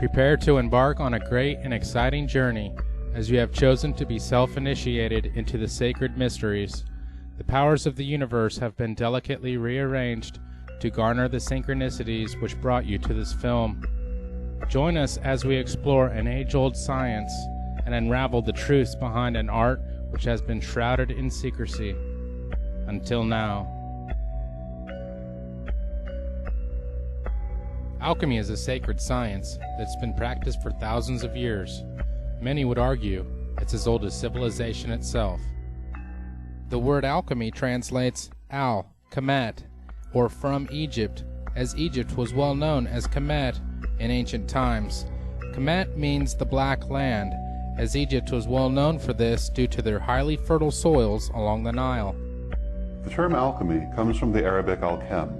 Prepare to embark on a great and exciting journey, as you have chosen to be self-initiated into the sacred mysteries. The powers of the universe have been delicately rearranged to garner the synchronicities which brought you to this film. Join us as we explore an age-old science and unravel the truths behind an art which has been shrouded in secrecy until now. Alchemy is a sacred science that's been practiced for thousands of years. Many would argue it's as old as civilization itself. The word alchemy translates al, Kemet, or from Egypt, as Egypt was well known as Kemet in ancient times. Kemet means the Black Land, as Egypt was well known for this due to their highly fertile soils along the Nile. The term alchemy comes from the Arabic al-Chem,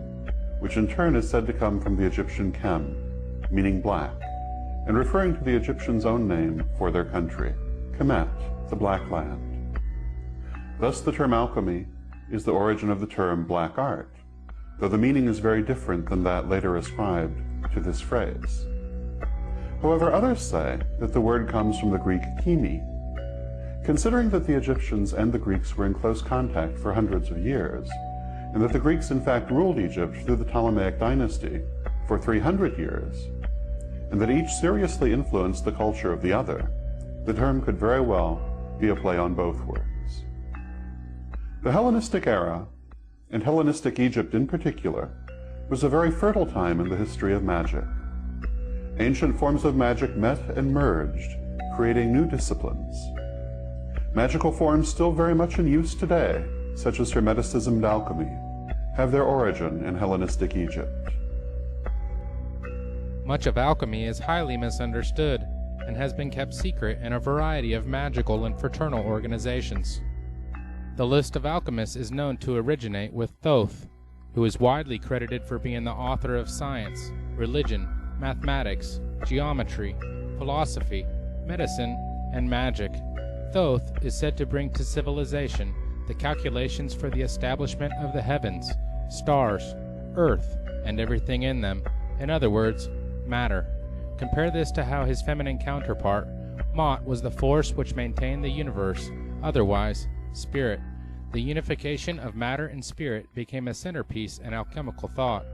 which in turn is said to come from the Egyptian Chem, meaning black, and referring to the Egyptians' own name for their country, Kemet, the Black Land. Thus the term alchemy is the origin of the term black art, though the meaning is very different than that later ascribed to this phrase. However, others say that the word comes from the Greek chemi. Considering that the Egyptians and the Greeks were in close contact for hundreds of years, and that the Greeks in fact ruled Egypt through the Ptolemaic dynasty for 300 years, and that each seriously influenced the culture of the other, the term could very well be a play on both words. The Hellenistic era, and Hellenistic Egypt in particular, was a very fertile time in the history of magic. Ancient forms of magic met and merged, creating new disciplines. Magical forms still very much in use today, such as Hermeticism and alchemy, have their origin in Hellenistic Egypt. Much of alchemy is highly misunderstood and has been kept secret in a variety of magical and fraternal organizations. The list of alchemists is known to originate with Thoth, who is widely credited for being the author of science, religion, mathematics, geometry, philosophy, medicine, and magic. Thoth is said to bring to civilization the calculations for the establishment of the heavens, stars, earth, and everything in them. In other words, matter. Compare this to how his feminine counterpart, Mot, was the force which maintained the universe, otherwise, spirit. The unification of matter and spirit became a centerpiece in alchemical thought.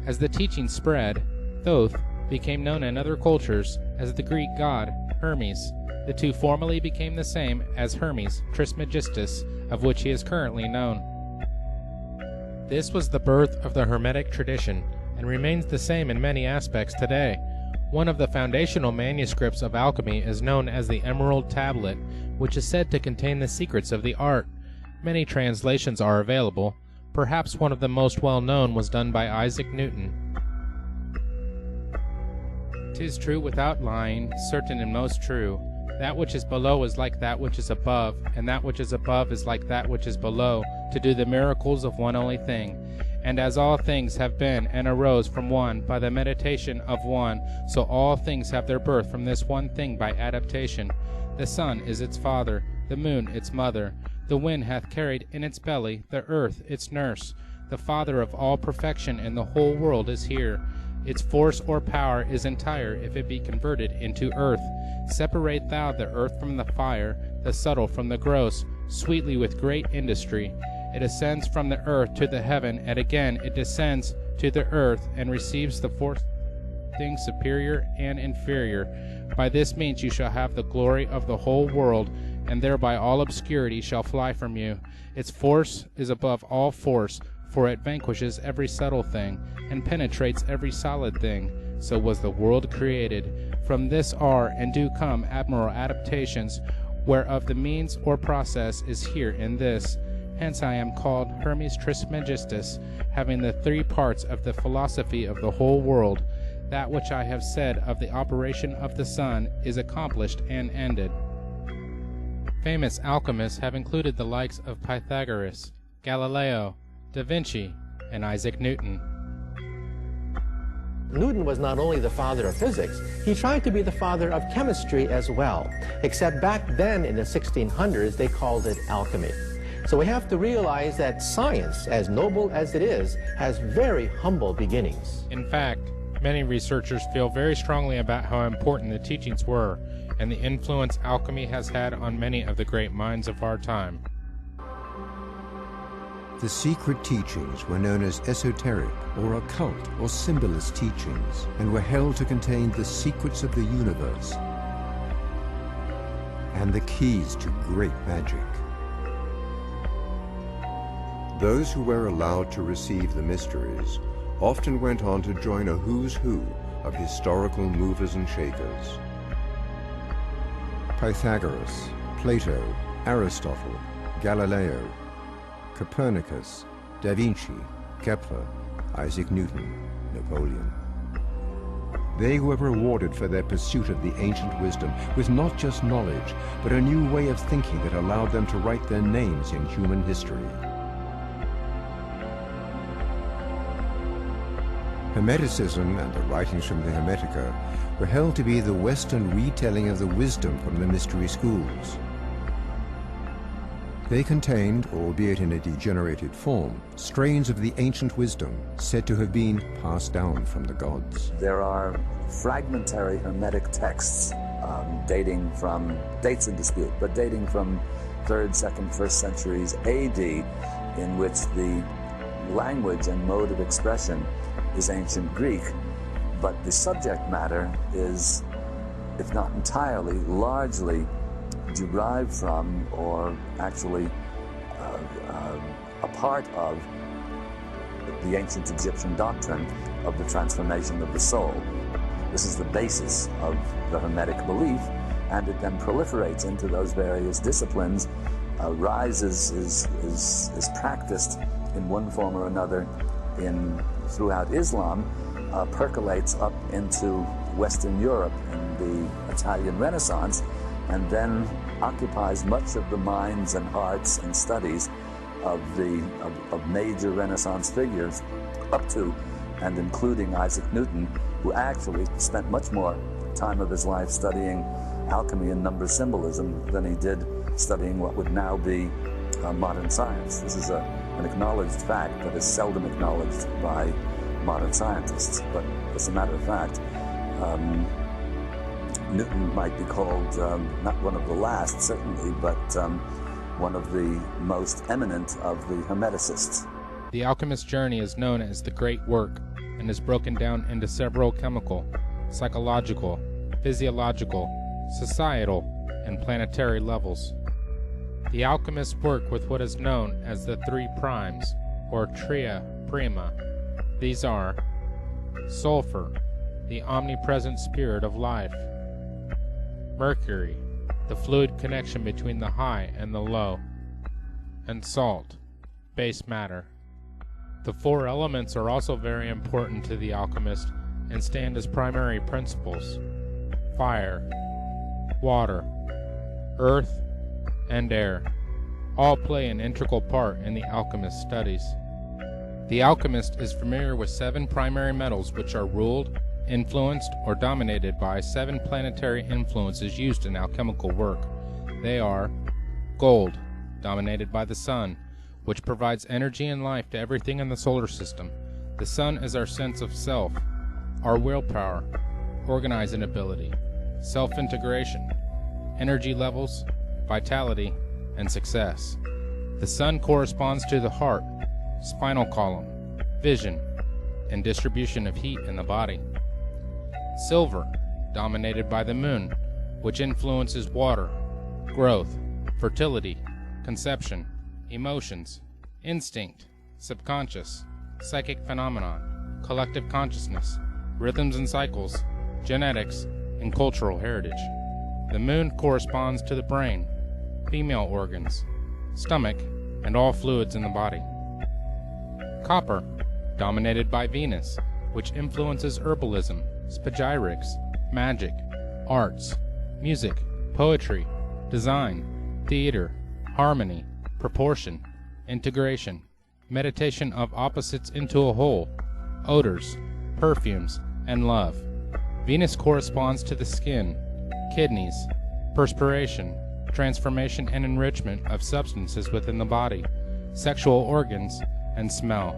As the teaching spread, Thoth became known in other cultures as the Greek god Hermes. The two formally became the same as Hermes Trismegistus, of which he is currently known. This was the birth of the Hermetic tradition, and remains the same in many aspects today. One of the foundational manuscripts of alchemy is known as the Emerald Tablet, which is said to contain the secrets of the art. Many translations are available. Perhaps one of the most well-known was done by Isaac Newton. "'Tis true without lying, certain and most true. That which is below is like that which is above, and that which is above is like that which is below, to do the miracles of one only thing. And as all things have been and arose from one by the meditation of one, so all things have their birth from this one thing by adaptation. The sun is its father, the moon its mother. The wind hath carried in its belly, the earth its nurse. The father of all perfection in the whole world is here. Its force or power is entire if it be converted into earth. Separate thou the earth from the fire, the subtle from the gross, sweetly with great industry. It ascends from the earth to the heaven, and again it descends to the earth, and receives the four things superior and inferior. By this means you shall have the glory of the whole world, and thereby all obscurity shall fly from you. Its force is above all force, for it vanquishes every subtle thing, and penetrates every solid thing. So was the world created. From this are and do come admirable adaptations, whereof the means or process is here in this. Hence I am called Hermes Trismegistus, having the three parts of the philosophy of the whole world. That which I have said of the operation of the sun is accomplished and ended." Famous alchemists have included the likes of Pythagoras, Galileo, Da Vinci, and Isaac Newton. Newton was not only the father of physics, he tried to be the father of chemistry as well. Except back then in the 1600s, they called it alchemy. So we have to realize that science, as noble as it is, has very humble beginnings. In fact, Many researchers feel very strongly about how important the teachings were and the influence alchemy has had on many of the great minds of our time. The secret teachings were known as esoteric or occult or symbolist teachings and were held to contain the secrets of the universe and the keys to great magic. Those who were allowed to receive the mysteries often went on to join a who's who of historical movers and shakers. Pythagoras, Plato, Aristotle, Galileo, Copernicus, Da Vinci, Kepler, Isaac Newton, Napoleon. They were rewarded for their pursuit of the ancient wisdom with not just knowledge, but a new way of thinking that allowed them to write their names in human history. Hermeticism and the writings from the Hermetica were held to be the Western retelling of the wisdom from the mystery schools. They contained, albeit in a degenerated form, strains of the ancient wisdom said to have been passed down from the gods. There are fragmentary Hermetic texts dating from, dates in dispute, but dating from 3rd, 2nd, 1st centuries AD, in which the language and mode of expression is ancient Greek, but the subject matter is, if not entirely, largely derived from, or actually a part of, the ancient Egyptian doctrine of the transformation of the soul. This is the basis of the Hermetic belief, and it then proliferates into those various disciplines, is practiced in one form or another throughout Islam, percolates up into Western Europe in the Italian Renaissance, and then occupies much of the minds and hearts and studies of major Renaissance figures, up to and including Isaac Newton, who actually spent much more time of his life studying alchemy and number symbolism than he did studying what would now be modern science. This is an acknowledged fact that is seldom acknowledged by modern scientists, but as a matter of fact, Newton might be called not one of the last, certainly, but one of the most eminent of the Hermeticists. The alchemist's journey is known as the Great Work and is broken down into several chemical, psychological, physiological, societal, and planetary levels. The alchemists work with what is known as the 3 primes, or tria prima. These are sulfur, the omnipresent spirit of life; mercury, the fluid connection between the high and the low; and salt, base matter. The 4 elements are also very important to the alchemist and stand as primary principles: fire, water, earth, and air. All play an integral part in the alchemist's studies. The alchemist is familiar with 7 primary metals which are ruled, influenced, or dominated by 7 planetary influences used in alchemical work. They are gold, dominated by the sun, which provides energy and life to everything in the solar system. The sun is our sense of self, our willpower, organizing ability, self-integration, energy levels, vitality, and success. The sun corresponds to the heart, spinal column, vision, and distribution of heat in the body. Silver, dominated by the moon, which influences water, growth, fertility, conception, emotions, instinct, subconscious, psychic phenomenon, collective consciousness, rhythms and cycles, genetics, and cultural heritage. The moon corresponds to the brain, female organs, stomach, and all fluids in the body. Copper, dominated by Venus, which influences herbalism, spagyrics, magic, arts, music, poetry, design, theater, harmony, proportion, integration, meditation of opposites into a whole, odors, perfumes, and love. Venus corresponds to the skin, kidneys, perspiration, transformation and enrichment of substances within the body, sexual organs, and smell.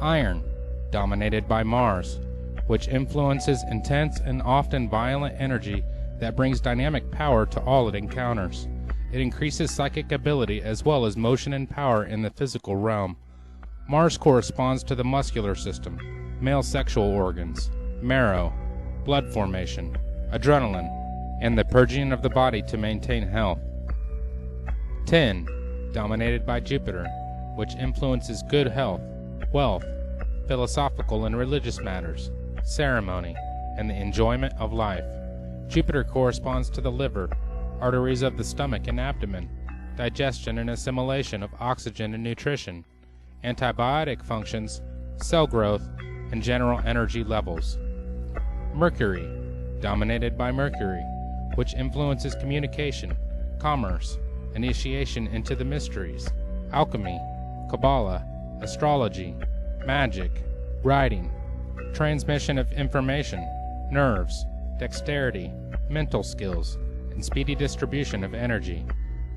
Iron, dominated by Mars, which influences intense and often violent energy that brings dynamic power to all it encounters. It increases psychic ability as well as motion and power in the physical realm. Mars corresponds to the muscular system, male sexual organs, marrow, blood formation, adrenaline, and the purging of the body to maintain health. 10. Dominated by Jupiter, which influences good health, wealth, philosophical and religious matters, ceremony, and the enjoyment of life. Jupiter corresponds to the liver, arteries of the stomach and abdomen, digestion and assimilation of oxygen and nutrition, antibiotic functions, cell growth, and general energy levels. Mercury, dominated by Mercury, which influences communication, commerce, initiation into the mysteries, alchemy, Kabbalah, astrology, magic, writing, transmission of information, nerves, dexterity, mental skills, and speedy distribution of energy.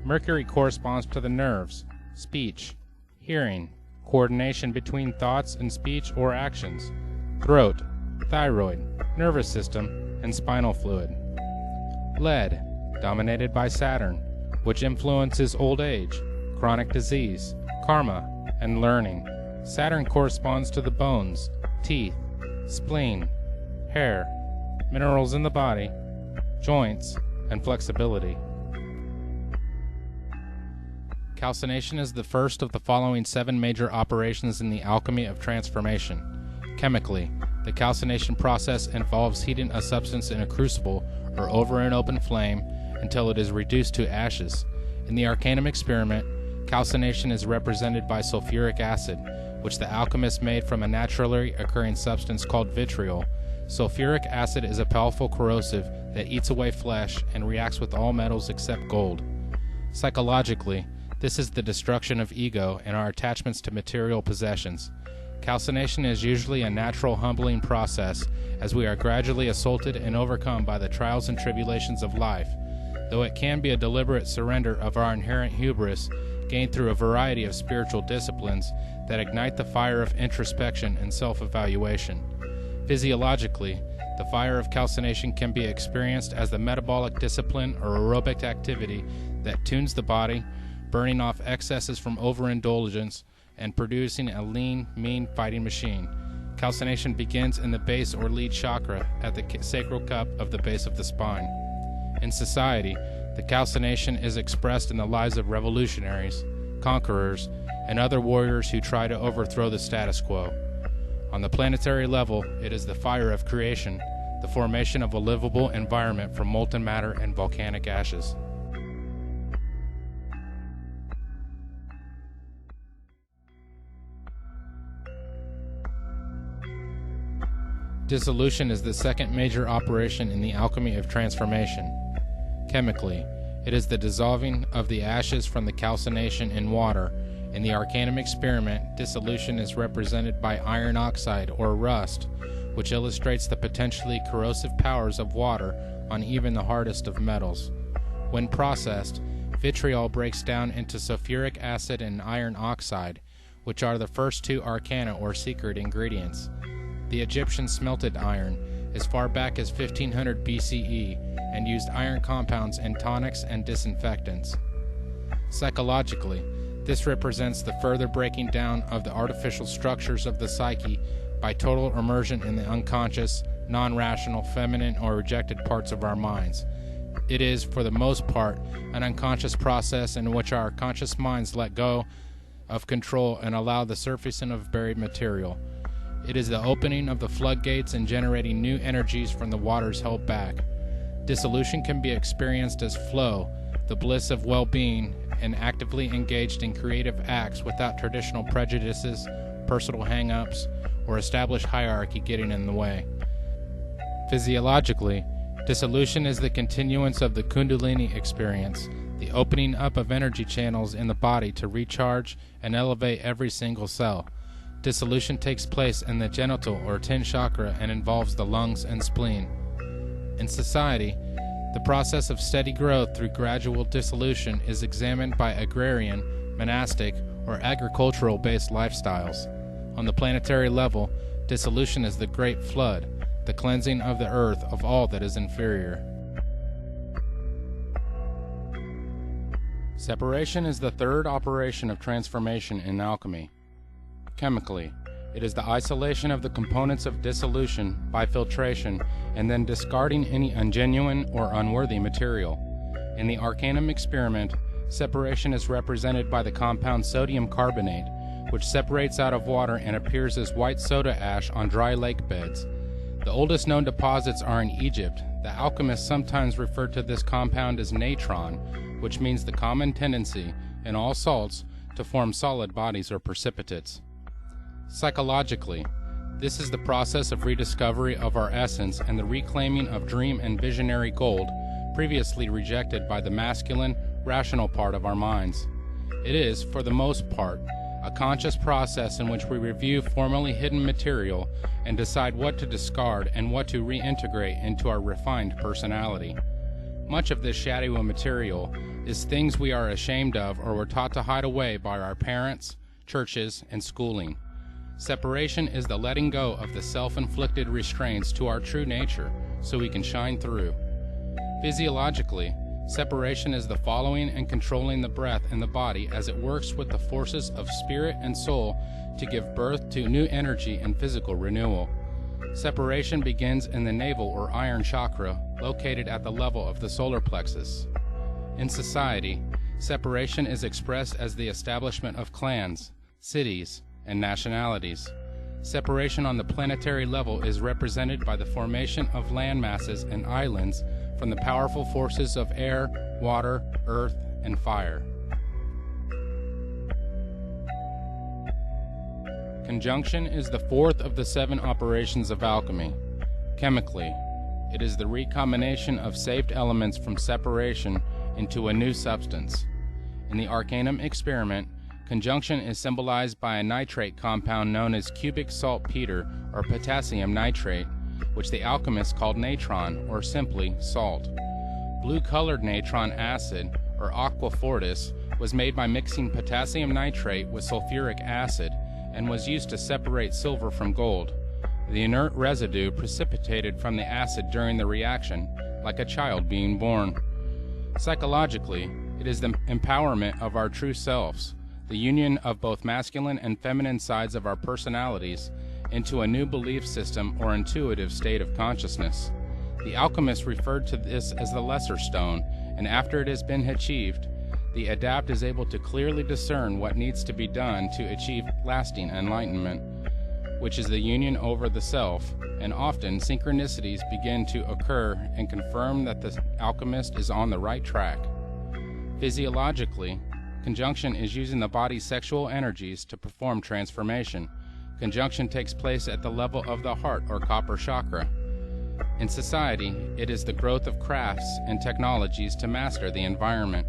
Mercury corresponds to the nerves, speech, hearing, coordination between thoughts and speech or actions, throat, thyroid, nervous system, and spinal fluid. Lead, dominated by Saturn, which influences old age, chronic disease, karma, and learning. Saturn corresponds to the bones, teeth, spleen, hair, minerals in the body, joints, and flexibility. Calcination is the first of the following 7 major operations in the alchemy of transformation. Chemically, the calcination process involves heating a substance in a crucible or over an open flame until it is reduced to ashes. In the Arcanum experiment, calcination is represented by sulfuric acid, which the alchemist made from a naturally occurring substance called vitriol. Sulfuric acid is a powerful corrosive that eats away flesh and reacts with all metals except gold. Psychologically, this is the destruction of ego and our attachments to material possessions. Calcination is usually a natural humbling process as we are gradually assaulted and overcome by the trials and tribulations of life, though it can be a deliberate surrender of our inherent hubris gained through a variety of spiritual disciplines that ignite the fire of introspection and self-evaluation. Physiologically, the fire of calcination can be experienced as the metabolic discipline or aerobic activity that tunes the body, burning off excesses from overindulgence and producing a lean, mean fighting machine. Calcination begins in the base or lead chakra at the sacral cup of the base of the spine. In society, the calcination is expressed in the lives of revolutionaries, conquerors, and other warriors who try to overthrow the status quo. On the planetary level, it is the fire of creation, the formation of a livable environment from molten matter and volcanic ashes. Dissolution is the second major operation in the alchemy of transformation. Chemically, it is the dissolving of the ashes from the calcination in water. In the Arcanum experiment, dissolution is represented by iron oxide or rust, which illustrates the potentially corrosive powers of water on even the hardest of metals. When processed, vitriol breaks down into sulfuric acid and iron oxide, which are the first 2 arcana or secret ingredients. The Egyptians smelted iron as far back as 1500 BCE and used iron compounds in tonics and disinfectants. Psychologically, this represents the further breaking down of the artificial structures of the psyche by total immersion in the unconscious, non-rational, feminine, or rejected parts of our minds. It is, for the most part, an unconscious process in which our conscious minds let go of control and allow the surfacing of buried material. It is the opening of the floodgates and generating new energies from the waters held back. Dissolution can be experienced as flow, the bliss of well-being, and actively engaged in creative acts without traditional prejudices, personal hang-ups, or established hierarchy getting in the way. Physiologically, dissolution is the continuance of the Kundalini experience, the opening up of energy channels in the body to recharge and elevate every single cell. Dissolution takes place in the genital or 10 chakra and involves the lungs and spleen. In society, the process of steady growth through gradual dissolution is examined by agrarian, monastic, or agricultural-based lifestyles. On the planetary level, dissolution is the great flood, the cleansing of the earth of all that is inferior. Separation is the third operation of transformation in alchemy. Chemically, it is the isolation of the components of dissolution by filtration and then discarding any ungenuine or unworthy material. In the Arcanum experiment, separation is represented by the compound sodium carbonate, which separates out of water and appears as white soda ash on dry lake beds. The oldest known deposits are in Egypt. The alchemists sometimes referred to this compound as natron, which means the common tendency in all salts to form solid bodies or precipitates. Psychologically, this is the process of rediscovery of our essence and the reclaiming of dream and visionary gold previously rejected by the masculine, rational part of our minds. It is, for the most part, a conscious process in which we review formerly hidden material and decide what to discard and what to reintegrate into our refined personality. Much of this shadowy material is things we are ashamed of or were taught to hide away by our parents, churches, and schooling. Separation is the letting go of the self-inflicted restraints to our true nature so we can shine through. Physiologically, separation is the following and controlling the breath in the body as it works with the forces of spirit and soul to give birth to new energy and physical renewal. Separation begins in the navel or iron chakra, located at the level of the solar plexus. In society, separation is expressed as the establishment of clans, cities, and nationalities. Separation on the planetary level is represented by the formation of land masses and islands from the powerful forces of air, water, earth, and fire. Conjunction is the fourth of the 7 operations of alchemy. Chemically, it is the recombination of saved elements from separation into a new substance. In the Arcanum experiment, conjunction is symbolized by a nitrate compound known as cubic saltpeter or potassium nitrate, which the alchemists called natron, or simply salt. Blue-colored natron acid, or aqua fortis, was made by mixing potassium nitrate with sulfuric acid and was used to separate silver from gold. The inert residue precipitated from the acid during the reaction, like a child being born. Psychologically, it is the empowerment of our true selves, the union of both masculine and feminine sides of our personalities into a new belief system or intuitive state of consciousness. The alchemists referred to this as the lesser stone, and after it has been achieved, the adept is able to clearly discern what needs to be done to achieve lasting enlightenment, which is the union over the self, and often synchronicities begin to occur and confirm that the alchemist is on the right track. Physiologically, conjunction is using the body's sexual energies to perform transformation. Conjunction takes place at the level of the heart or copper chakra. In society, it is the growth of crafts and technologies to master the environment.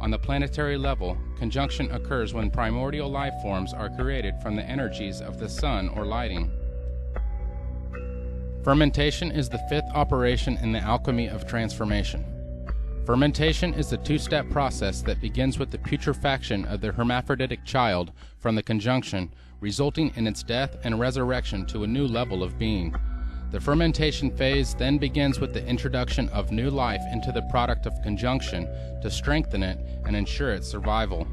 On the planetary level, conjunction occurs when primordial life forms are created from the energies of the sun or lighting. Fermentation is the 5th operation in the alchemy of transformation. Fermentation is the 2-step process that begins with the putrefaction of the hermaphroditic child from the conjunction, resulting in its death and resurrection to a new level of being. The fermentation phase then begins with the introduction of new life into the product of conjunction to strengthen it and ensure its survival.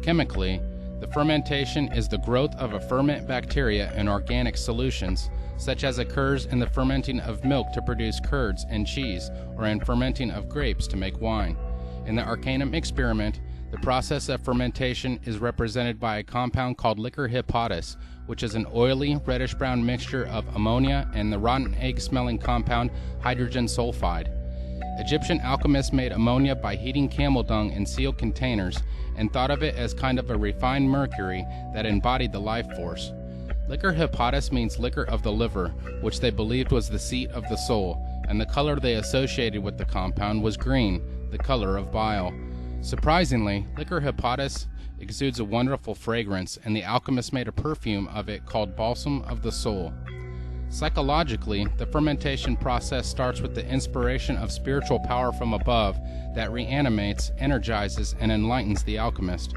Chemically, the fermentation is the growth of a ferment bacteria in organic solutions, such as occurs in the fermenting of milk to produce curds and cheese, or in fermenting of grapes to make wine. In the Arcanum experiment, the process of fermentation is represented by a compound called liquor hepatis, which is an oily, reddish-brown mixture of ammonia and the rotten egg-smelling compound hydrogen sulfide. Egyptian alchemists made ammonia by heating camel dung in sealed containers and thought of it as kind of a refined mercury that embodied the life force. Liquor hepatis means liquor of the liver, which they believed was the seat of the soul, and the color they associated with the compound was green, the color of bile. Surprisingly, liquor hepatis exudes a wonderful fragrance, and the alchemists made a perfume of it called balsam of the soul. Psychologically, the fermentation process starts with the inspiration of spiritual power from above that reanimates, energizes, and enlightens the alchemist.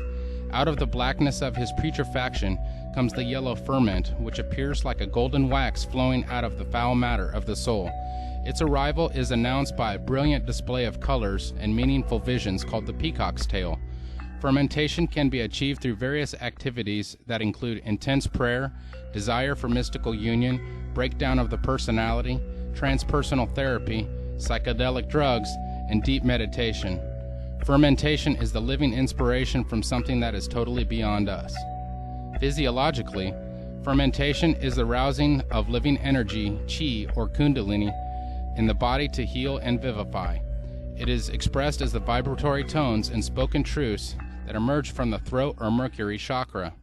Out of the blackness of his putrefaction comes the yellow ferment, which appears like a golden wax flowing out of the foul matter of the soul. Its arrival is announced by a brilliant display of colors and meaningful visions called the peacock's tail. Fermentation can be achieved through various activities that include intense prayer, desire for mystical union, breakdown of the personality, transpersonal therapy, psychedelic drugs, and deep meditation. Fermentation is the living inspiration from something that is totally beyond us. Physiologically, fermentation is the rousing of living energy, chi or kundalini, in the body to heal and vivify. It is expressed as the vibratory tones and spoken truths that emerge from the throat or Mercury chakra.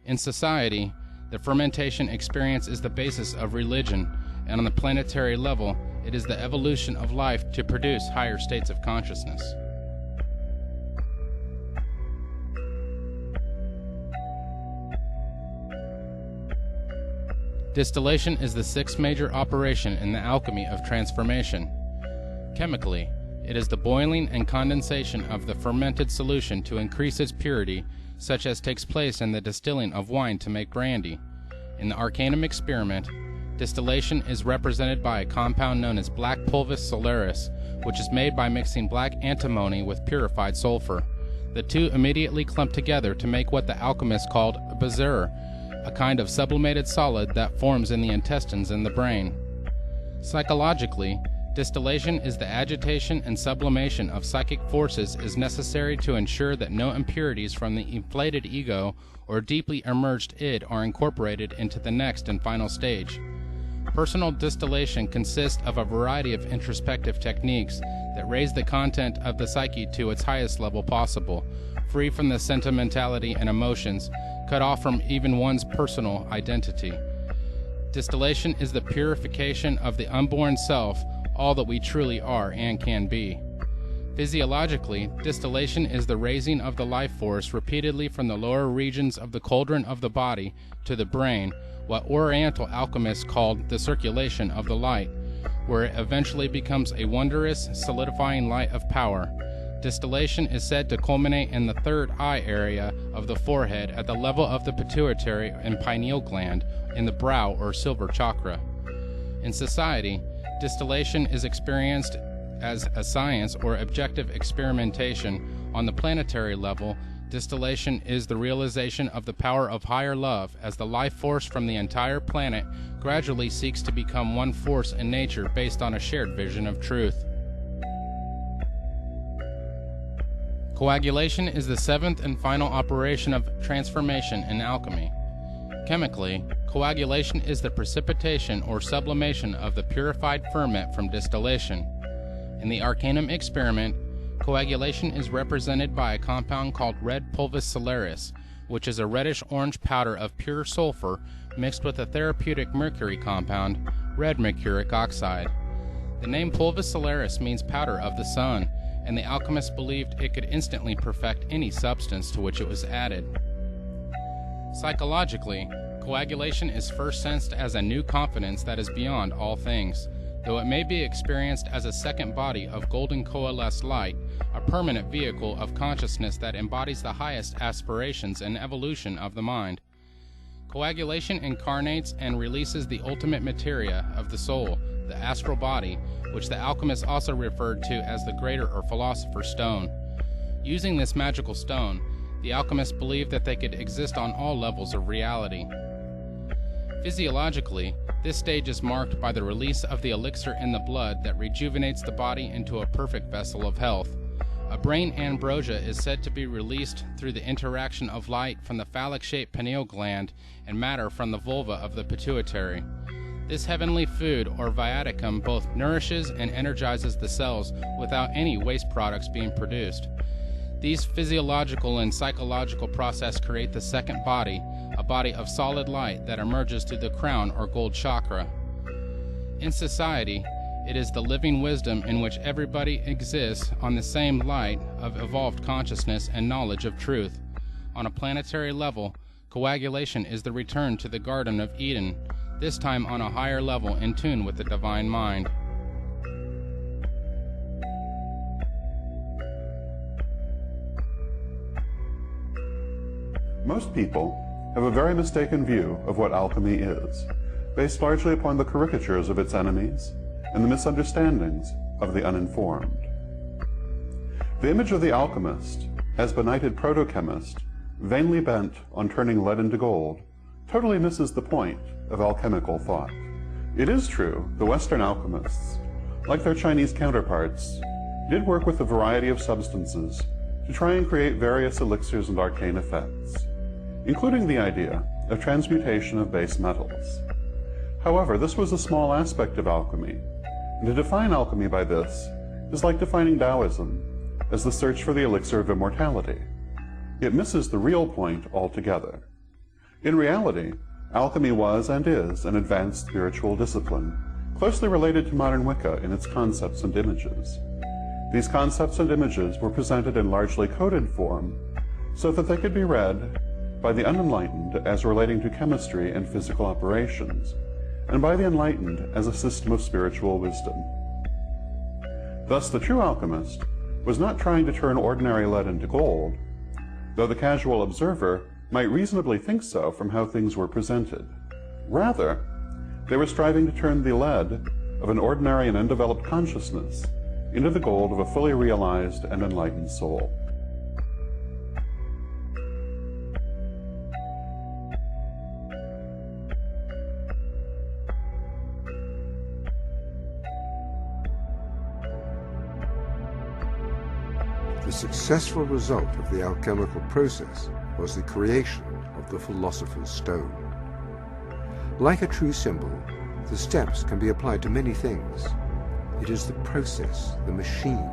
In society, the fermentation experience is the basis of religion, and on the planetary level, it is the evolution of life to produce higher states of consciousness. Distillation is the sixth major operation in the alchemy of transformation. Chemically, it is the boiling and condensation of the fermented solution to increase its purity, such as takes place in the distilling of wine to make brandy. In the Arcanum experiment, distillation is represented by a compound known as black pulvis solaris, which is made by mixing black antimony with purified sulfur. The two immediately clump together to make what the alchemists called a bezoar, a kind of sublimated solid that forms in the intestines and the brain. Psychologically, distillation is the agitation and sublimation of psychic forces is necessary to ensure that no impurities from the inflated ego or deeply immersed id are incorporated into the next and final stage. Personal distillation consists of a variety of introspective techniques that raise the content of the psyche to its highest level possible, free from the sentimentality and emotions, cut off from even one's personal identity. Distillation is the purification of the unborn self, all that we truly are and can be. Physiologically, distillation is the raising of the life force repeatedly from the lower regions of the cauldron of the body to the brain, what Oriental alchemists called the circulation of the light, where it eventually becomes a wondrous, solidifying light of power. Distillation is said to culminate in the third eye area of the forehead at the level of the pituitary and pineal gland in the brow or silver chakra. In society, distillation is experienced as a science or objective experimentation. On the planetary level, distillation is the realization of the power of higher love as the life force from the entire planet gradually seeks to become one force in nature based on a shared vision of truth. Coagulation is the seventh and final operation of transformation in alchemy. Chemically, coagulation is the precipitation or sublimation of the purified ferment from distillation. In the Arcanum experiment, coagulation is represented by a compound called red pulvis solaris, which is a reddish-orange powder of pure sulfur mixed with a therapeutic mercury compound, red mercuric oxide. The name pulvis solaris means powder of the sun, and the alchemists believed it could instantly perfect any substance to which it was added. Psychologically, coagulation is first sensed as a new confidence that is beyond all things, though it may be experienced as a second body of golden coalesced light, a permanent vehicle of consciousness that embodies the highest aspirations and evolution of the mind. Coagulation incarnates and releases the ultimate materia of the soul, the astral body, which the alchemists also referred to as the greater or philosopher's stone. Using this magical stone, the alchemists believed that they could exist on all levels of reality. Physiologically, this stage is marked by the release of the elixir in the blood that rejuvenates the body into a perfect vessel of health. A brain ambrosia is said to be released through the interaction of light from the phallic-shaped pineal gland and matter from the vulva of the pituitary. This heavenly food, or viaticum, both nourishes and energizes the cells without any waste products being produced. These physiological and psychological processes create the second body, a body of solid light that emerges through the crown or gold chakra. In society, it is the living wisdom in which everybody exists on the same light of evolved consciousness and knowledge of truth. On a planetary level, coagulation is the return to the Garden of Eden, this time on a higher level in tune with the divine mind. Most people have a very mistaken view of what alchemy is, based largely upon the caricatures of its enemies and the misunderstandings of the uninformed. The image of the alchemist, as benighted proto-chemist, vainly bent on turning lead into gold, totally misses the point of alchemical thought. It is true the Western alchemists, like their Chinese counterparts, did work with a variety of substances to try and create various elixirs and arcane effects, including the idea of transmutation of base metals. However, this was a small aspect of alchemy, and to define alchemy by this is like defining Taoism as the search for the elixir of immortality. It misses the real point altogether. In reality, alchemy was and is an advanced spiritual discipline, closely related to modern Wicca in its concepts and images. These concepts and images were presented in largely coded form so that they could be read by the unenlightened as relating to chemistry and physical operations, and by the enlightened as a system of spiritual wisdom. Thus, the true alchemist was not trying to turn ordinary lead into gold, though the casual observer might reasonably think so from how things were presented. Rather, they were striving to turn the lead of an ordinary and undeveloped consciousness into the gold of a fully realized and enlightened soul. The successful result of the alchemical process was the creation of the philosopher's stone. Like a true symbol, the steps can be applied to many things. It is the process, the machine.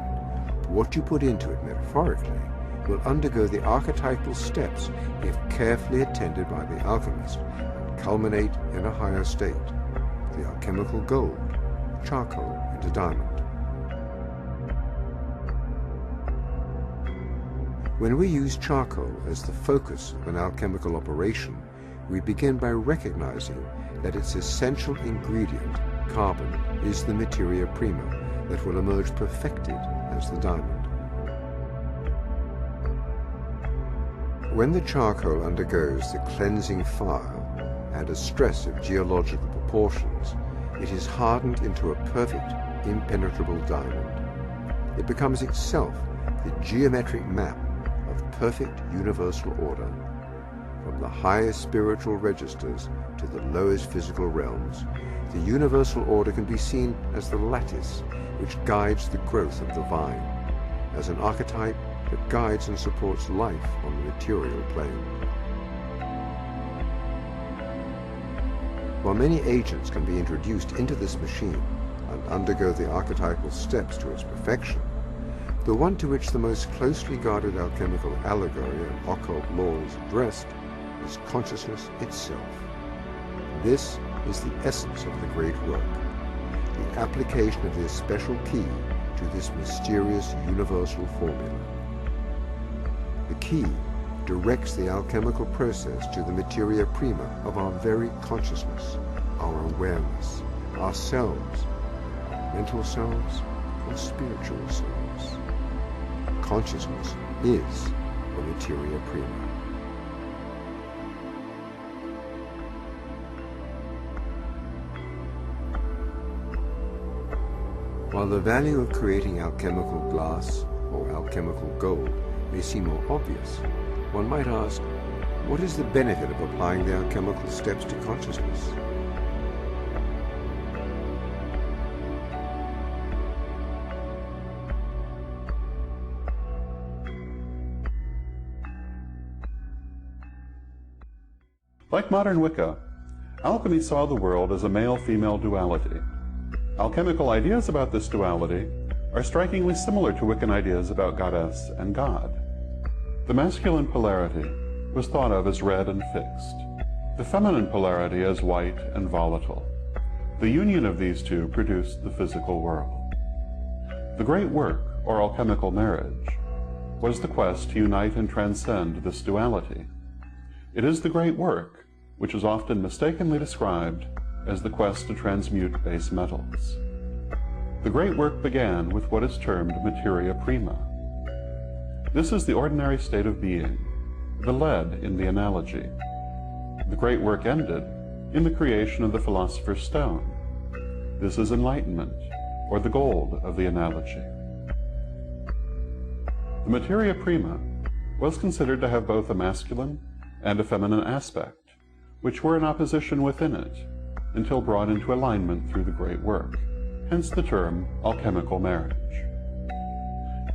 What you put into it metaphorically will undergo the archetypal steps if carefully attended by the alchemist and culminate in a higher state, the alchemical gold, charcoal into diamond. When we use charcoal as the focus of an alchemical operation, we begin by recognizing that its essential ingredient, carbon, is the materia prima that will emerge perfected as the diamond. When the charcoal undergoes the cleansing fire and a stress of geological proportions, it is hardened into a perfect, impenetrable diamond. It becomes itself the geometric map of perfect universal order. From the highest spiritual registers to the lowest physical realms, the universal order can be seen as the lattice which guides the growth of the vine, as an archetype that guides and supports life on the material plane. While many agents can be introduced into this machine and undergo the archetypal steps to its perfection, the one to which the most closely guarded alchemical allegory and occult law is addressed is consciousness itself. This is the essence of the great work, the application of this special key to this mysterious universal formula. The key directs the alchemical process to the materia prima of our very consciousness, our awareness, ourselves, our mental selves, or spiritual selves. Consciousness is the materia prima. While the value of creating alchemical glass or alchemical gold may seem more obvious, one might ask, what is the benefit of applying the alchemical steps to consciousness? Like modern Wicca, alchemy saw the world as a male-female duality. Alchemical ideas about this duality are strikingly similar to Wiccan ideas about goddess and god. The masculine polarity was thought of as red and fixed, the feminine polarity as white and volatile. The union of these two produced the physical world. The great work, or alchemical marriage, was the quest to unite and transcend this duality. It is the great work which is often mistakenly described as the quest to transmute base metals. The great work began with what is termed materia prima. This is the ordinary state of being, the lead in the analogy. The great work ended in the creation of the philosopher's stone. This is enlightenment, or the gold of the analogy. The materia prima was considered to have both a masculine and a feminine aspect, which were in opposition within it, until brought into alignment through the great work, hence the term alchemical marriage.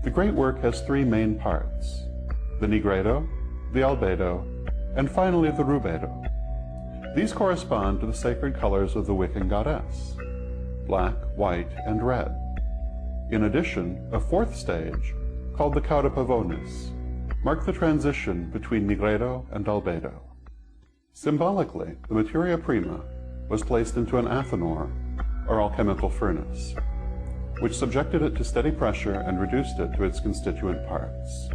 The great work has three main parts: the nigredo, the albedo, and finally the rubedo. These correspond to the sacred colors of the Wiccan goddess: black, white, and red. In addition, a fourth stage, called the cauda pavonis, marked the transition between nigredo and albedo. Symbolically, the materia prima was placed into an athanor, or alchemical furnace, which subjected it to steady pressure and reduced it to its constituent parts.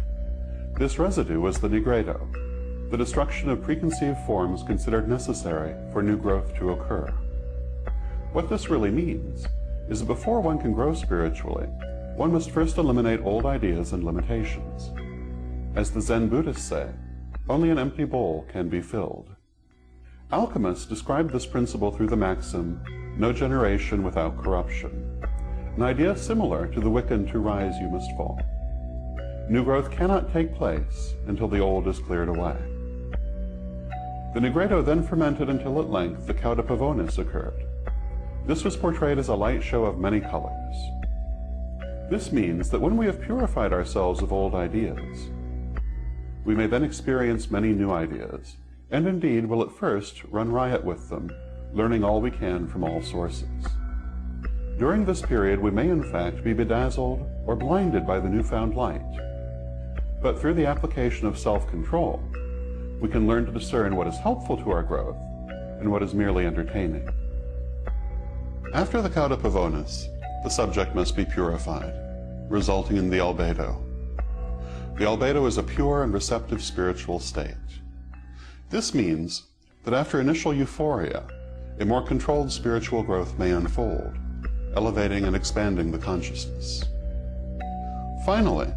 This residue was the nigredo, the destruction of preconceived forms considered necessary for new growth to occur. What this really means is that before one can grow spiritually, one must first eliminate old ideas and limitations. As the Zen Buddhists say, only an empty bowl can be filled. Alchemists described this principle through the maxim, "No generation without corruption," an idea similar to the Wiccan "to rise you must fall." New growth cannot take place until the old is cleared away. The nigredo then fermented until at length the cauda pavonis occurred. This was portrayed as a light show of many colors. This means that when we have purified ourselves of old ideas, we may then experience many new ideas, and indeed will at first run riot with them, learning all we can from all sources. During this period, we may in fact be bedazzled or blinded by the newfound light. But through the application of self-control, we can learn to discern what is helpful to our growth and what is merely entertaining. After the cauda pavonis, the subject must be purified, resulting in the albedo. The albedo is a pure and receptive spiritual state. This means that after initial euphoria, a more controlled spiritual growth may unfold, elevating and expanding the consciousness. Finally,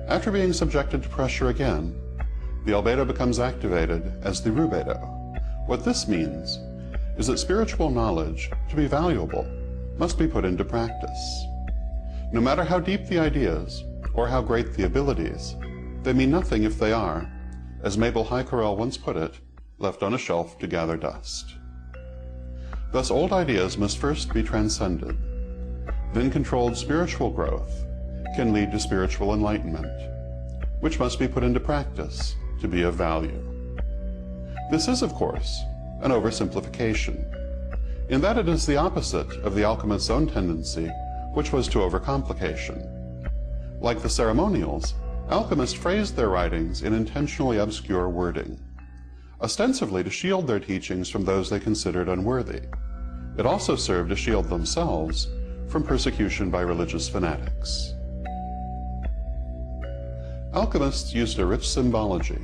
after being subjected to pressure again, the albedo becomes activated as the rubedo. What this means is that spiritual knowledge, to be valuable, must be put into practice. No matter how deep the ideas, or how great the abilities, they mean nothing if they are, as Mabel Heikerel once put it, left on a shelf to gather dust. Thus old ideas must first be transcended. Then controlled spiritual growth can lead to spiritual enlightenment, which must be put into practice to be of value. This is, of course, an oversimplification, in that it is the opposite of the alchemist's own tendency, which was to overcomplication. Like the ceremonials, alchemists phrased their writings in intentionally obscure wording, ostensibly to shield their teachings from those they considered unworthy. It also served to shield themselves from persecution by religious fanatics. Alchemists used a rich symbology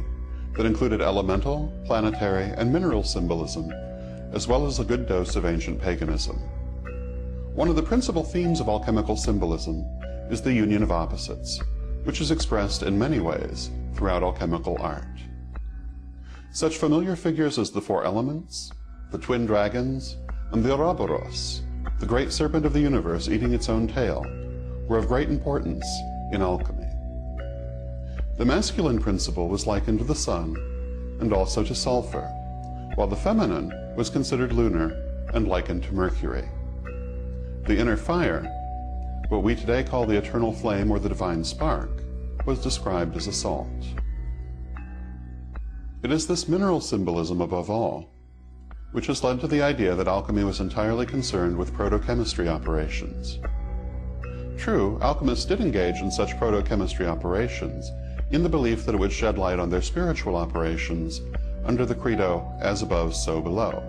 that included elemental, planetary, and mineral symbolism, as well as a good dose of ancient paganism. One of the principal themes of alchemical symbolism is the union of opposites, which is expressed in many ways throughout alchemical art. Such familiar figures as the four elements, the twin dragons, and the Ouroboros, the great serpent of the universe eating its own tail, were of great importance in alchemy. The masculine principle was likened to the sun and also to sulfur, while the feminine was considered lunar and likened to Mercury. The inner fire, what we today call the eternal flame or the divine spark, was described as a salt. It is this mineral symbolism above all which has led to the idea that alchemy was entirely concerned with protochemistry operations. True, alchemists did engage in such protochemistry operations in the belief that it would shed light on their spiritual operations under the credo, as above, so below,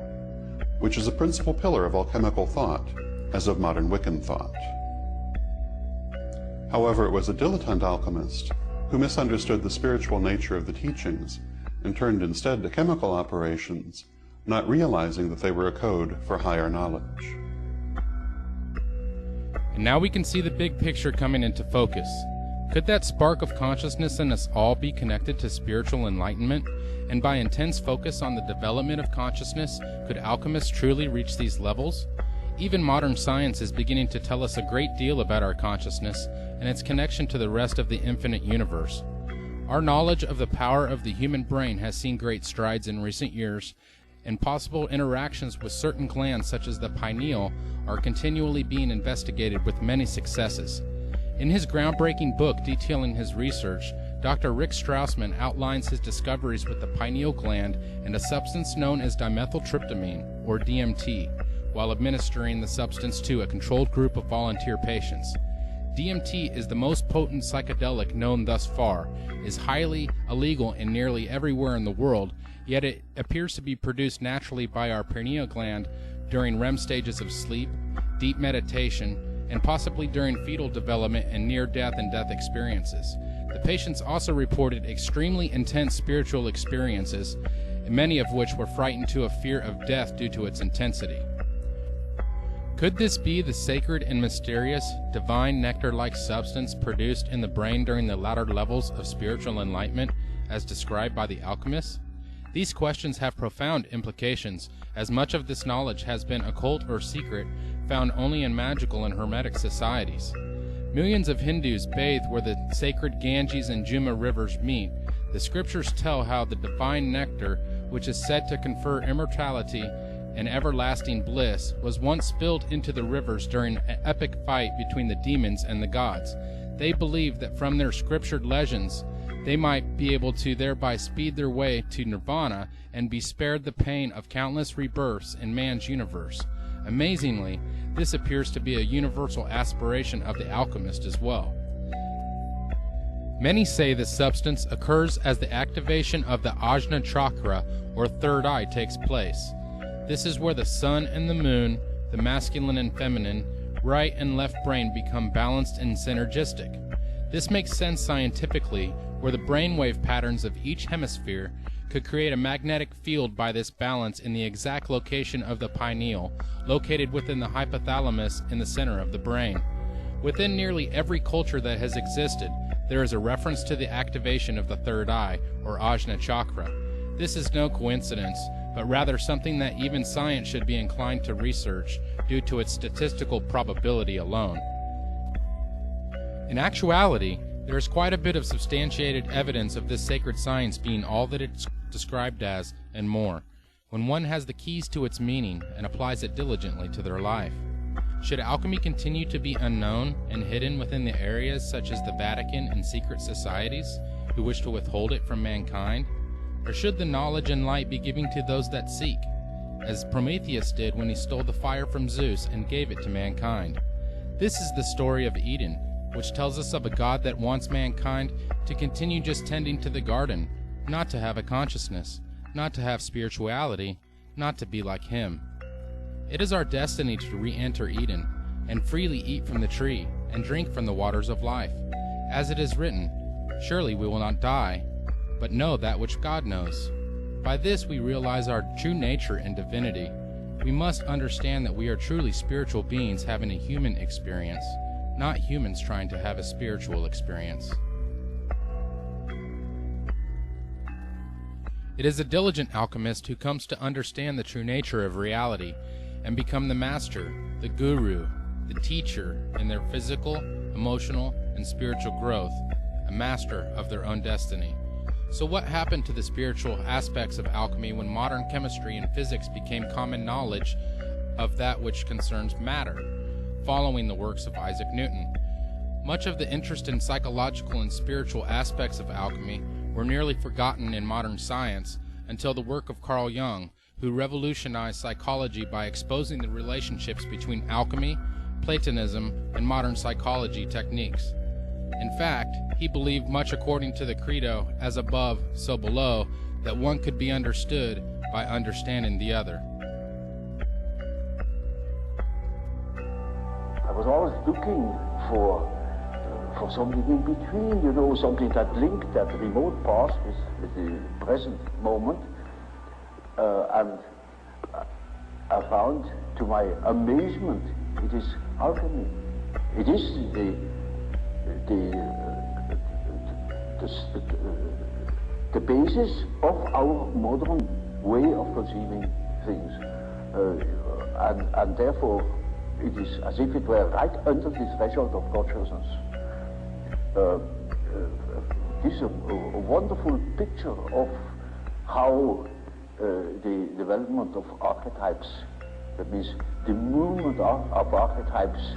which is a principal pillar of alchemical thought, as of modern Wiccan thought. However, it was a dilettante alchemist who misunderstood the spiritual nature of the teachings and turned instead to chemical operations, not realizing that they were a code for higher knowledge. And now we can see the big picture coming into focus. Could that spark of consciousness in us all be connected to spiritual enlightenment? And by intense focus on the development of consciousness, could alchemists truly reach these levels? Even modern science is beginning to tell us a great deal about our consciousness and its connection to the rest of the infinite universe. Our knowledge of the power of the human brain has seen great strides in recent years, and possible interactions with certain glands such as the pineal are continually being investigated with many successes. In his groundbreaking book detailing his research, Dr. Rick Strassman outlines his discoveries with the pineal gland and a substance known as dimethyltryptamine, or DMT, while administering the substance to a controlled group of volunteer patients. DMT is the most potent psychedelic known thus far, is highly illegal in nearly everywhere in the world, yet it appears to be produced naturally by our pineal gland during REM stages of sleep, deep meditation, and possibly during fetal development and near-death and death experiences. The patients also reported extremely intense spiritual experiences, many of which were frightened to a fear of death due to its intensity. Could this be the sacred and mysterious, divine nectar-like substance produced in the brain during the latter levels of spiritual enlightenment, as described by the alchemists? These questions have profound implications, as much of this knowledge has been occult or secret, found only in magical and hermetic societies. Millions of Hindus bathe where the sacred Ganges and Juma rivers meet. The scriptures tell how the divine nectar, which is said to confer immortality and everlasting bliss, was once spilled into the rivers during an epic fight between the demons and the gods. They believed that from their scriptured legends, they might be able to thereby speed their way to nirvana and be spared the pain of countless rebirths in man's universe. Amazingly, this appears to be a universal aspiration of the alchemist as well. Many say this substance occurs as the activation of the Ajna chakra, or third eye, takes place. This is where the sun and the moon, the masculine and feminine, right and left brain become balanced and synergistic. This makes sense scientifically, where the brainwave patterns of each hemisphere could create a magnetic field by this balance in the exact location of the pineal, located within the hypothalamus in the center of the brain. Within nearly every culture that has existed, there is a reference to the activation of the third eye, or Ajna chakra. This is no coincidence, but rather something that even science should be inclined to research due to its statistical probability alone. In actuality, there is quite a bit of substantiated evidence of this sacred science being all that it's described as, and more, when one has the keys to its meaning and applies it diligently to their life. Should alchemy continue to be unknown and hidden within the areas such as the Vatican and secret societies who wish to withhold it from mankind? Or should the knowledge and light be given to those that seek, as Prometheus did when he stole the fire from Zeus and gave it to mankind? This is the story of Eden, which tells us of a God that wants mankind to continue just tending to the garden, not to have a consciousness, not to have spirituality, not to be like Him. It is our destiny to re-enter Eden, and freely eat from the tree, and drink from the waters of life. As it is written, "Surely we will not die, but know that which God knows." By this we realize our true nature and divinity. We must understand that we are truly spiritual beings having a human experience, not humans trying to have a spiritual experience. It is a diligent alchemist who comes to understand the true nature of reality and become the master, the guru, the teacher in their physical, emotional, and spiritual growth, a master of their own destiny. So what happened to the spiritual aspects of alchemy when modern chemistry and physics became common knowledge of that which concerns matter, following the works of Isaac Newton? Much of the interest in psychological and spiritual aspects of alchemy were nearly forgotten in modern science until the work of Carl Jung, who revolutionized psychology by exposing the relationships between alchemy, Platonism, and modern psychology techniques. In fact, he believed much according to the credo, "as above, so below," that one could be understood by understanding the other. I was always looking for something in between, you know, something that linked that remote past with the present moment. And I found, to my amazement, it is alchemy. It is the the basis of our modern way of conceiving things. And therefore, it is as if it were right under the threshold of consciousness. This is a wonderful picture of how the development of archetypes, that means the movement of archetypes,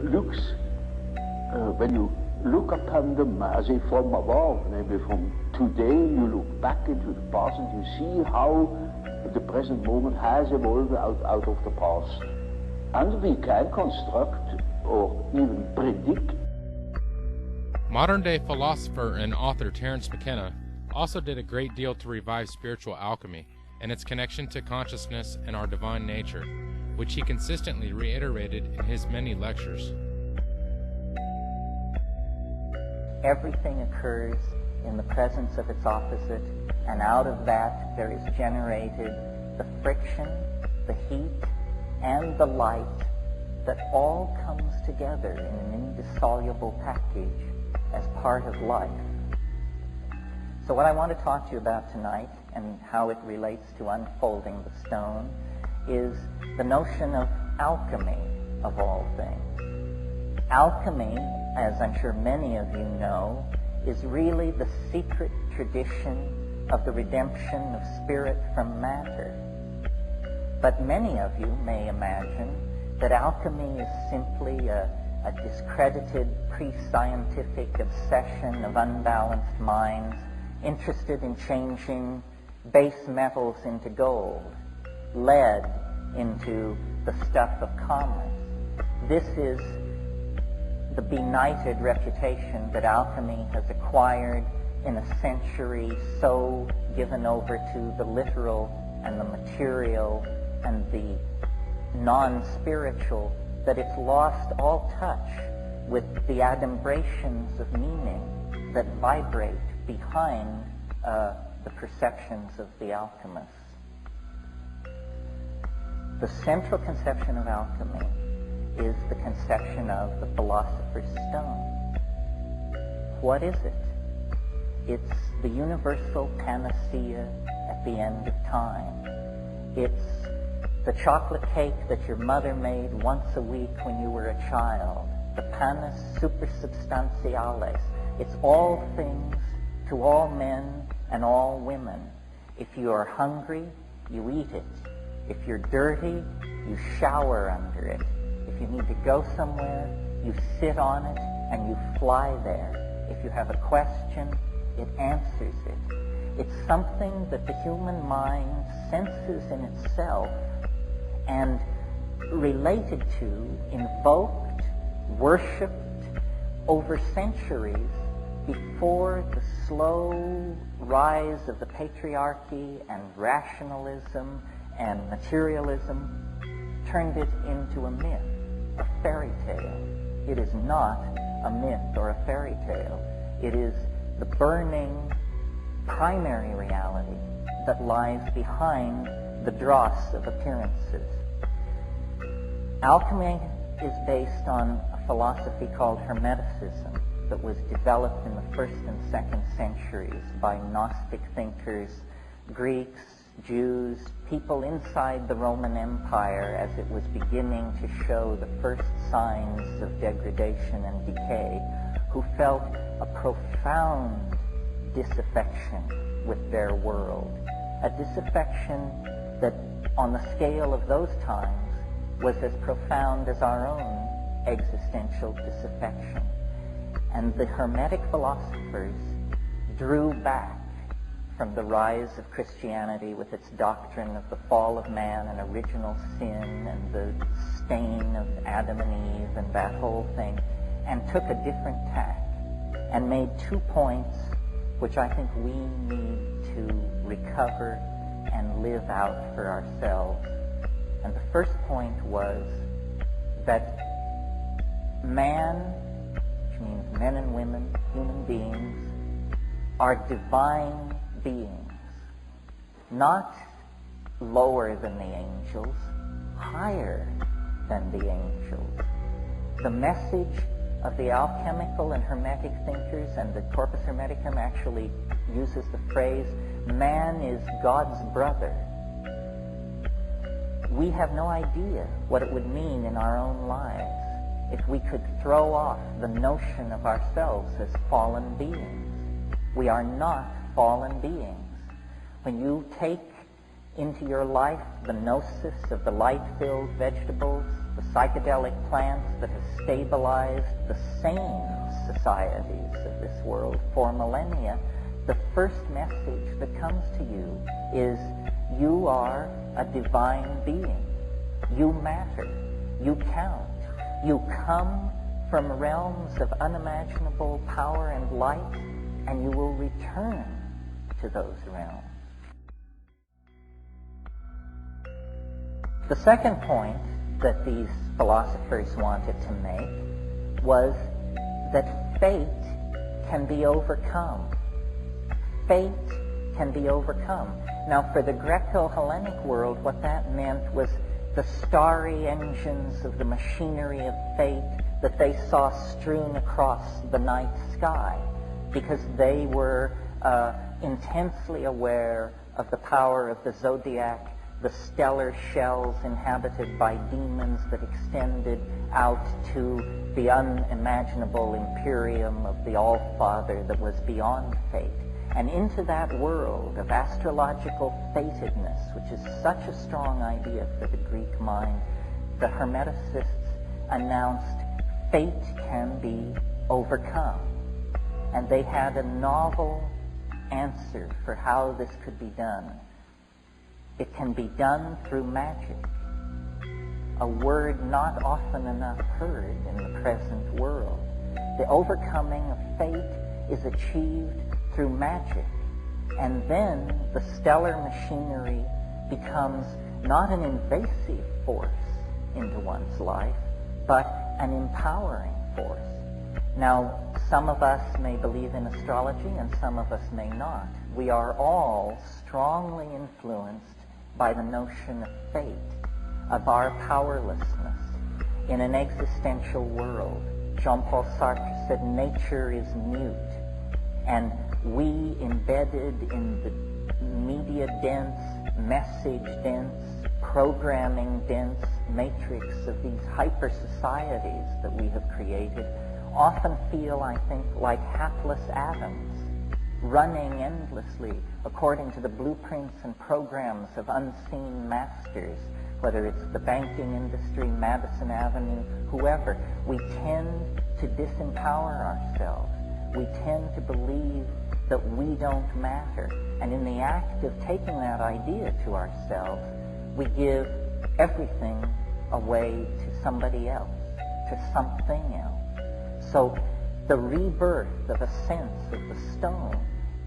looks when you look upon them as if from above, maybe from today you look back into the past and you see how the present moment has evolved out of the past. And we can construct or even predict. Modern-day philosopher and author Terence McKenna also did a great deal to revive spiritual alchemy and its connection to consciousness and our divine nature, which he consistently reiterated in his many lectures. Everything occurs in the presence of its opposite, and out of that there is generated the friction, the heat, and the light that all comes together in an indissoluble package as part of life. So what I want to talk to you about tonight, and how it relates to unfolding the stone, is the notion of alchemy, of all things. Alchemy, as I'm sure many of you know, is really the secret tradition of the redemption of spirit from matter. But many of you may imagine that alchemy is simply a discredited pre-scientific obsession of unbalanced minds interested in changing base metals into gold, lead into the stuff of commerce. This is the benighted reputation that alchemy has acquired in a century so given over to the literal and the material and the non-spiritual that it's lost all touch with the adumbrations of meaning that vibrate behind the perceptions of the alchemists. The central conception of alchemy is the conception of the philosopher's stone. What is it? It's the universal panacea at the end of time. It's the chocolate cake that your mother made once a week when you were a child, the panis supersubstantialis. It's all things to all men and all women. If you are hungry, you eat it. If you're dirty, you shower under it. If you need to go somewhere, you sit on it and you fly there. If you have a question, it answers it. It's something that the human mind senses in itself and related to, invoked, worshipped over centuries before the slow rise of the patriarchy and rationalism and materialism turned it into a myth, a fairy tale. It is not a myth or a fairy tale. It is the burning primary reality that lies behind the dross of appearances. Alchemy is based on a philosophy called Hermeticism that was developed in the 1st and 2nd centuries by Gnostic thinkers, Greeks, Jews, people inside the Roman Empire as it was beginning to show the first signs of degradation and decay, who felt a profound disaffection with their world, a disaffection that on the scale of those times was as profound as our own existential disaffection. And the Hermetic philosophers drew back from the rise of Christianity with its doctrine of the fall of man and original sin and the stain of Adam and Eve and that whole thing, and took a different tack and made 2 points which I think we need to recover and live out for ourselves. And the first point was that man, which means men and women, human beings, are divine beings, not lower than the angels, higher than the angels. The message of the alchemical and hermetic thinkers, and the Corpus Hermeticum actually uses the phrase, man is God's brother. We have no idea what it would mean in our own lives if we could throw off the notion of ourselves as fallen beings. We are not fallen beings. When you take into your life the gnosis of the light-filled vegetables, the psychedelic plants that have stabilized the sane societies of this world for millennia, the first message that comes to you is you are a divine being. You matter. You count. You come from realms of unimaginable power and light, and you will return to those realms. The second point that these philosophers wanted to make was that fate can be overcome. Fate can be overcome. Now, for the Greco-Hellenic world, what that meant was the starry engines of the machinery of fate that they saw strewn across the night sky, because they were intensely aware of the power of the zodiac, the stellar shells inhabited by demons that extended out to the unimaginable imperium of the All-Father that was beyond fate. And into that world of astrological fatedness, which is such a strong idea for the Greek mind, the Hermeticists announced fate can be overcome. And they had a novel answer for how this could be done. It can be done through magic, a word not often enough heard in the present world. The overcoming of fate is achieved through magic, and then the stellar machinery becomes not an invasive force into one's life, but an empowering force. Now, some of us may believe in astrology and some of us may not. We are all strongly influenced by the notion of fate, of our powerlessness in an existential world. Jean-Paul Sartre said nature is mute, and we, embedded in the media-dense, message-dense, programming-dense matrix of these hyper-societies that we have created, often feel, I think, like hapless atoms, running endlessly according to the blueprints and programs of unseen masters, whether it's the banking industry, Madison Avenue, whoever. We tend to disempower ourselves. We tend to believe that we don't matter. And in the act of taking that idea to ourselves, we give everything away to somebody else, to something else. So the rebirth of a sense of the stone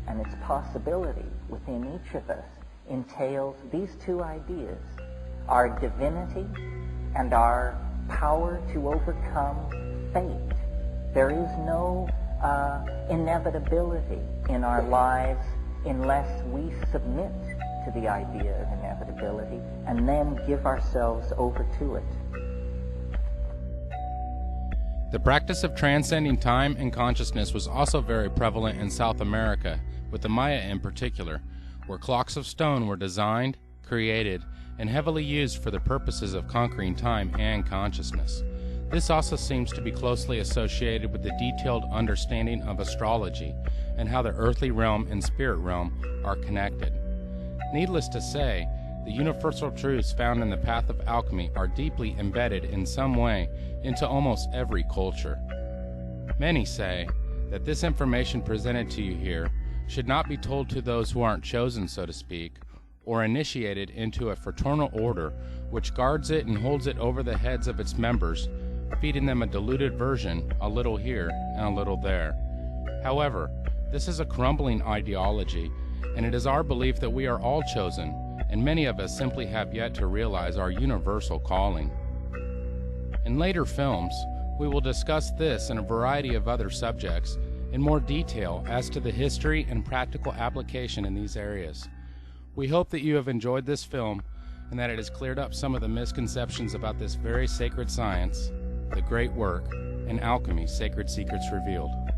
and its possibility within each of us entails these two ideas: our divinity and our power to overcome fate. There is no inevitability in our lives unless we submit to the idea of inevitability and then give ourselves over to it. The practice of transcending time and consciousness was also very prevalent in South America, with the Maya in particular, where clocks of stone were designed, created, and heavily used for the purposes of conquering time and consciousness. This also seems to be closely associated with the detailed understanding of astrology and how the earthly realm and spirit realm are connected. Needless to say, the universal truths found in the path of alchemy are deeply embedded in some way into almost every culture. Many say that this information presented to you here should not be told to those who aren't chosen, so to speak, or initiated into a fraternal order which guards it and holds it over the heads of its members, feeding them a diluted version, a little here and a little there. However, this is a crumbling ideology, and it is our belief that we are all chosen, and many of us simply have yet to realize our universal calling. In later films, we will discuss this and a variety of other subjects in more detail as to the history and practical application in these areas. We hope that you have enjoyed this film and that it has cleared up some of the misconceptions about this very sacred science, the great work and Alchemy, Sacred Secrets Revealed.